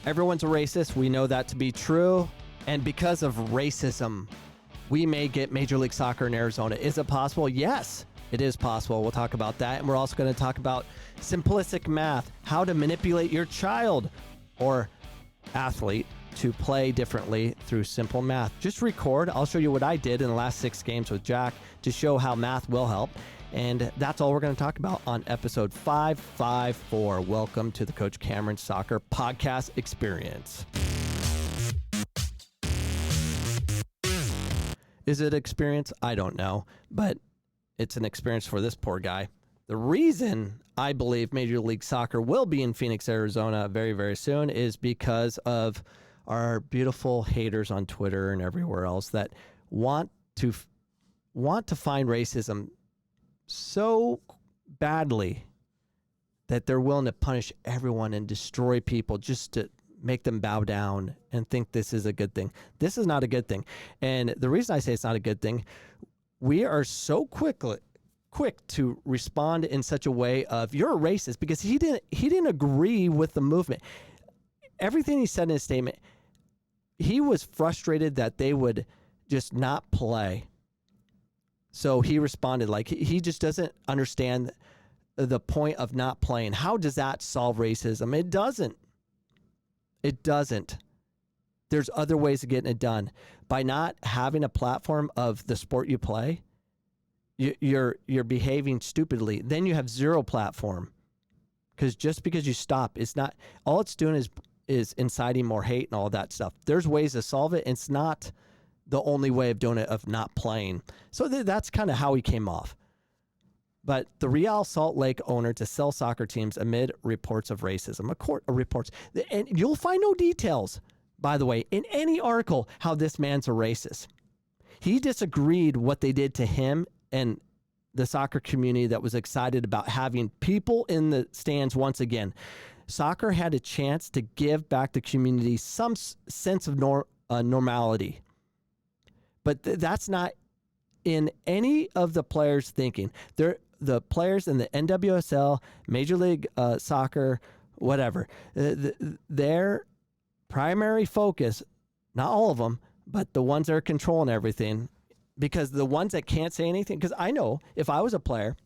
Everyone's a racist. We know that to be true. And because of racism, we may get Major League Soccer in Arizona. Is it possible? Yes, it is possible. We'll talk about that. And we're also going to talk about simplistic math, how to manipulate your child or athlete to play differently through simple math. Just record. I'll show you what I did in the last 6 games with Jack to show how math will help. And that's all we're going to talk about on episode 554. Welcome to the Coach Cameron Soccer Podcast Experience. Is it experience? I don't know, but it's an experience for this poor guy. The reason I believe Major League Soccer will be in Phoenix, Arizona very, very soon is because of our beautiful haters on Twitter and everywhere else that want to find racism so badly that they're willing to punish everyone and destroy people just to make them bow down and think this is a good thing. This is not a good thing. And the reason I say it's not a good thing, we are so quick to respond in such a way of you're a racist because he didn't agree with the movement. Everything he said in his statement, he was frustrated that they would just not play. So he responded like he just doesn't understand the point of not playing. How does that solve racism? It doesn't. It doesn't. There's other ways of getting it done. By not having a platform of the sport you play, you're behaving stupidly. Then you have zero platform. Because just because you stop, it's not, all it's doing is inciting more hate and all that stuff. There's ways to solve it. It's not the only way of doing it, of not playing. So that's kind of how he came off. But the Real Salt Lake owner to sell soccer teams amid reports of racism. Reports. And you'll find no details, by the way, in any article how this man's a racist. He disagreed what they did to him and the soccer community that was excited about having people in the stands once again. Soccer had a chance to give back the community some sense of normality. But that's not in any of the players' thinking. The players in the NWSL, Major League Soccer, whatever, their primary focus, not all of them, but the ones that are controlling everything, because the ones that can't say anything, because I know if I was a player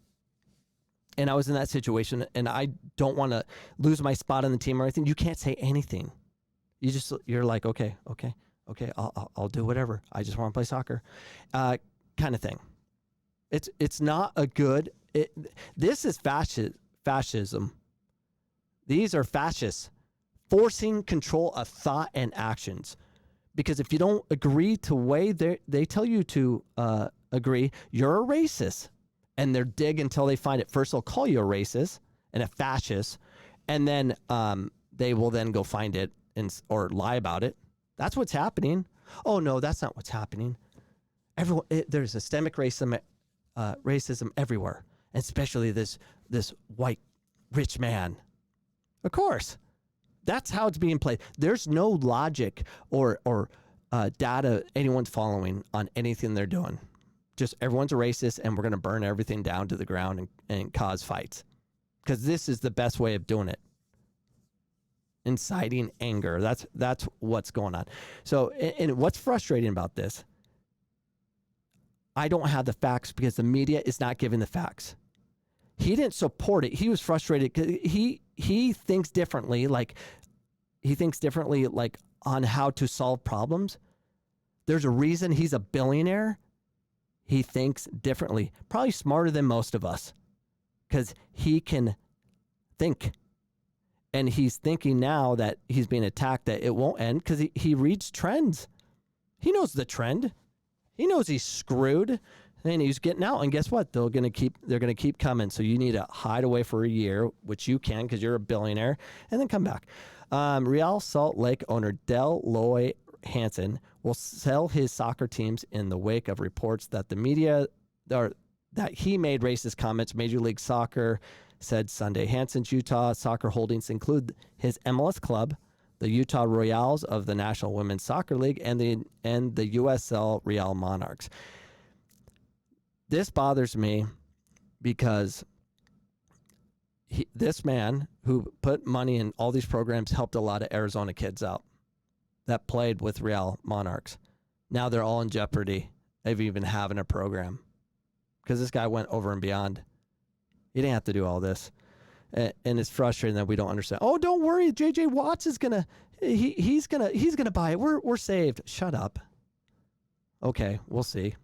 and I was in that situation and I don't want to lose my spot on the team or anything, you can't say anything. You're like, okay, I'll do whatever. I just want to play soccer, kind of thing. It's not a good. This is fascism. These are fascists forcing control of thought and actions. Because if you don't agree to way they tell you to agree, you're a racist. And they're dig until they find it. First, they'll call you a racist and a fascist, and then they will then go find it or lie about it. That's what's happening. Oh no, that's not what's happening. There's systemic racism everywhere, especially this white rich man. Of course, that's how it's being played. There's no logic or data anyone's following on anything they're doing. Just everyone's a racist, and we're going to burn everything down to the ground and cause fights, because this is the best way of doing it. Inciting anger. That's what's going on. So, and what's frustrating about this, I don't have the facts because the media is not giving the facts. He didn't support it. He was frustrated because he thinks differently. Like on how to solve problems. There's a reason he's a billionaire. He thinks differently. Probably smarter than most of us, because he can think. And he's thinking now that he's being attacked, that it won't end, because he reads trends. He knows the trend. He knows he's screwed, and he's getting out. And guess what? They're gonna keep coming. So you need to hide away for a year, which you can because you're a billionaire, and then come back. Real Salt Lake owner Dell Loy Hansen will sell his soccer teams in the wake of reports that the media that he made racist comments. Major League Soccer said Sunday. Hansen's Utah soccer holdings include his MLS club, the Utah Royals of the National Women's Soccer League, and the USL Real Monarchs. This bothers me because this man who put money in all these programs helped a lot of Arizona kids out that played with Real Monarchs. Now they're all in jeopardy of even having a program because this guy went over and beyond. He didn't have to do all this. And it's frustrating that we don't understand. Oh, don't worry. JJ Watts is he's gonna buy it. We're saved. Shut up. Okay, we'll see.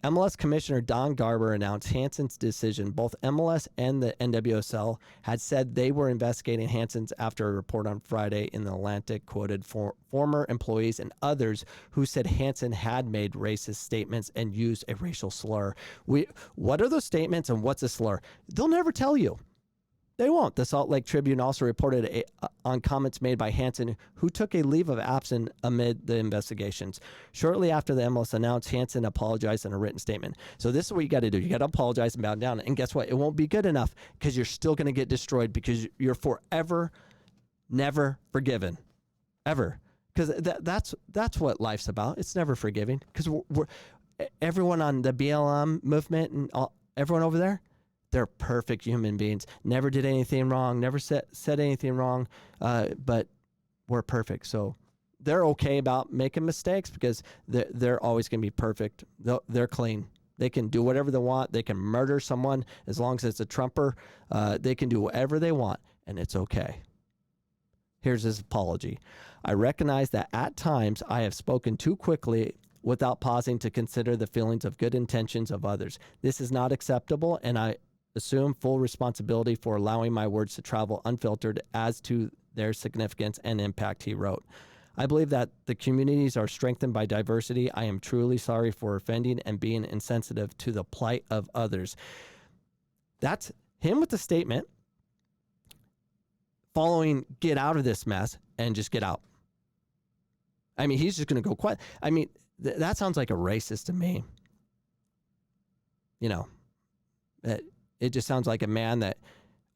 MLS Commissioner Don Garber announced Hanson's decision. Both MLS and the NWSL had said they were investigating Hanson's after a report on Friday in The Atlantic quoted former employees and others who said Hanson had made racist statements and used a racial slur. What are those statements and what's a slur? They'll never tell you. They won't. The Salt Lake Tribune also reported on comments made by Hanson, who took a leave of absence amid the investigations. Shortly after the MLS announced, Hanson apologized in a written statement. So this is what you got to do. You got to apologize and bow down. And guess what? It won't be good enough because you're still going to get destroyed because you're forever, never forgiven. Ever. Because that's what life's about. It's never forgiving. Because we're everyone on the BLM movement and everyone over there, they're perfect human beings. Never did anything wrong. Never said anything wrong. But we're perfect. So they're okay about making mistakes because they're always going to be perfect. They're clean. They can do whatever they want. They can murder someone as long as it's a Trumper. They can do whatever they want, and it's okay. Here's his apology. I recognize that at times I have spoken too quickly without pausing to consider the feelings of good intentions of others. This is not acceptable, and I assume full responsibility for allowing my words to travel unfiltered as to their significance and impact, he wrote. I believe that the communities are strengthened by diversity. I am truly sorry for offending and being insensitive to the plight of others. That's him with the statement following get out of this mess and just get out. I mean, he's just going to go quiet. I mean, that sounds like a racist to me. You know, it just sounds like a man that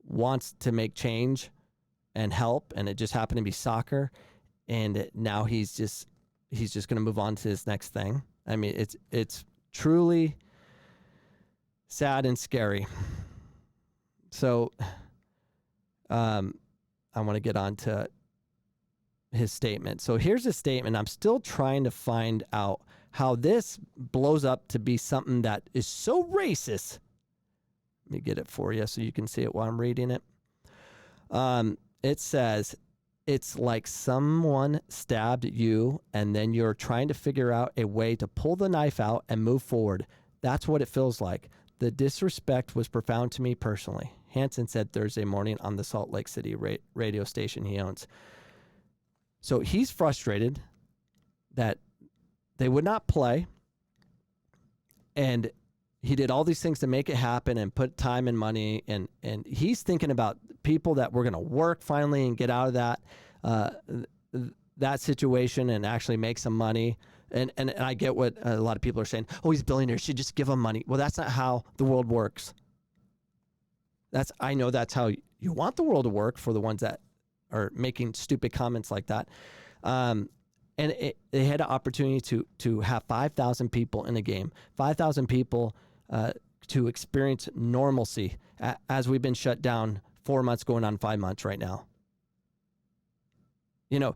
wants to make change and help, and it just happened to be soccer, and now he's just going to move on to his next thing. I mean, it's truly sad and scary. So, I want to get on to his statement. So here's his statement. I'm still trying to find out how this blows up to be something that is so racist. Let me get it for you so you can see it while I'm reading it. It says, it's like someone stabbed you and then you're trying to figure out a way to pull the knife out and move forward. That's what it feels like. The disrespect was profound to me personally, Hanson said Thursday morning on the Salt Lake City radio station he owns. So he's frustrated that they would not play, and he did all these things to make it happen and put time and money, and he's thinking about people that were going to work finally and get out of that situation and actually make some money. And I get what a lot of people are saying. Oh, he's a billionaire. Should just give him money. Well, that's not how the world works. I know that's how you want the world to work for the ones that are making stupid comments like that. And they had an opportunity to have 5,000 people in a game, 5,000 people to experience normalcy as we've been shut down 4 months going on 5 months right now. You know,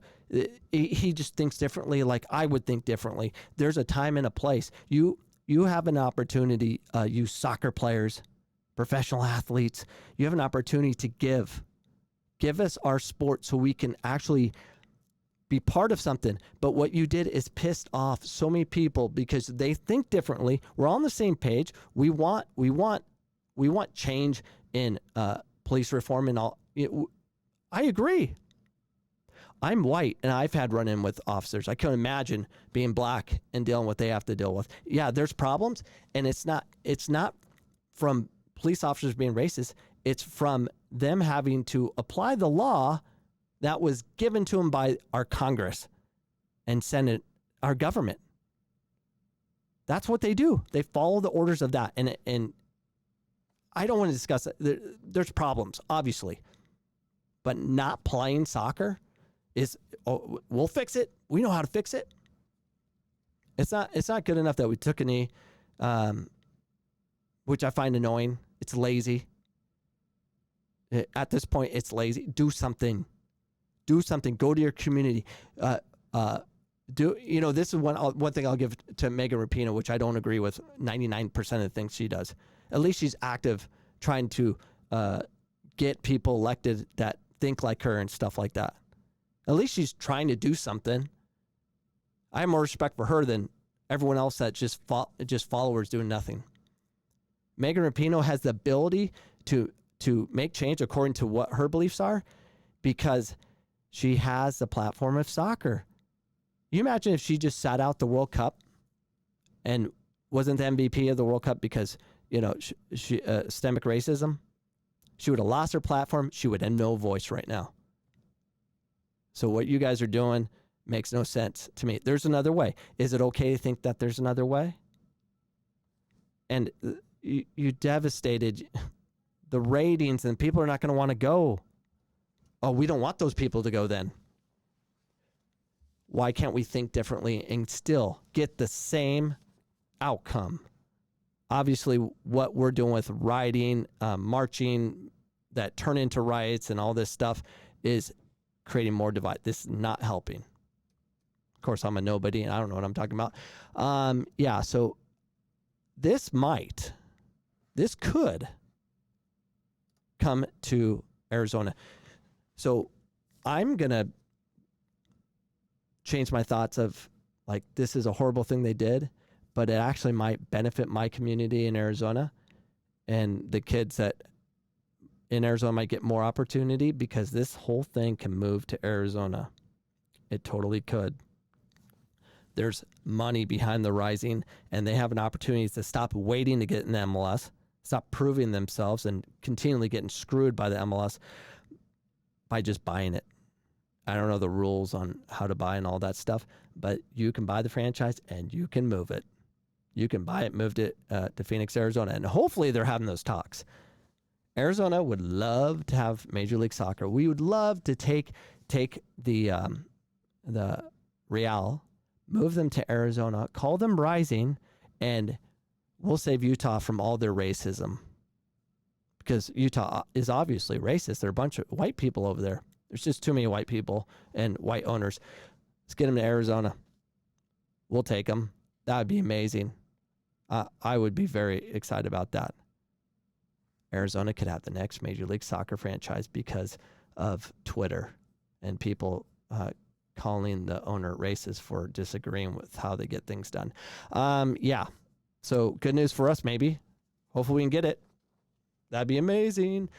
he just thinks differently like I would think differently. There's a time and a place. You have an opportunity, you soccer players, professional athletes, you have an opportunity to give. Give us our sport so we can actually be part of something. But what you did is pissed off so many people because they think differently. We're all on the same page. We want change in police reform and all. I agree. I'm white and I've had run-in with officers. I can't imagine being black and dealing with what they have to deal with. Yeah, there's problems, and it's not from police officers being racist. It's from them having to apply the law that was given to them by our Congress and Senate, our government. That's what they do. They follow the orders of that. And I don't want to discuss it. There's problems, obviously. But not playing soccer we'll fix it. We know how to fix it. It's not good enough that we took a knee, which I find annoying. It's lazy. At this point, it's lazy. Do something. Do something. Go to your community. This is one thing I'll give to Megan Rapinoe, which I don't agree with 99% of the things she does. At least she's active, trying to get people elected that think like her and stuff like that. At least she's trying to do something. I have more respect for her than everyone else that just followers doing nothing. Megan Rapinoe has the ability to make change according to what her beliefs are because she has the platform of soccer. You imagine if she just sat out the World Cup and wasn't the MVP of the World Cup because, systemic racism? She would have lost her platform. She would have no voice right now. So what you guys are doing makes no sense to me. There's another way. Is it okay to think that there's another way? And you devastated the ratings, and people are not going to want to go. Oh, we don't want those people to go then. Why can't we think differently and still get the same outcome? Obviously, what we're doing with rioting, marching, that turn into riots and all this stuff is creating more divide. This is not helping. Of course, I'm a nobody, and I don't know what I'm talking about. So this could come to Arizona. So I'm going to change my thoughts of, like, this is a horrible thing they did, but it actually might benefit my community in Arizona, and the kids that in Arizona might get more opportunity because this whole thing can move to Arizona. It totally could. There's money behind the Rising, and they have an opportunity to stop waiting to get in the MLS, stop proving themselves and continually getting screwed by the MLS by just buying it. I don't know the rules on how to buy and all that stuff, but you can buy the franchise and you can move it. You can buy it, moved it to Phoenix, Arizona, and hopefully they're having those talks. Arizona would love to have Major League Soccer. We would love to take the Real, move them to Arizona, call them Rising, and we'll save Utah from all their racism. Because Utah is obviously racist. There are a bunch of white people over there. There's just too many white people and white owners. Let's get them to Arizona. We'll take them. That would be amazing. I would be very excited about that. Arizona could have the next Major League Soccer franchise because of Twitter and people calling the owner racist for disagreeing with how they get things done. So good news for us, maybe. Hopefully we can get it. That'd be amazing.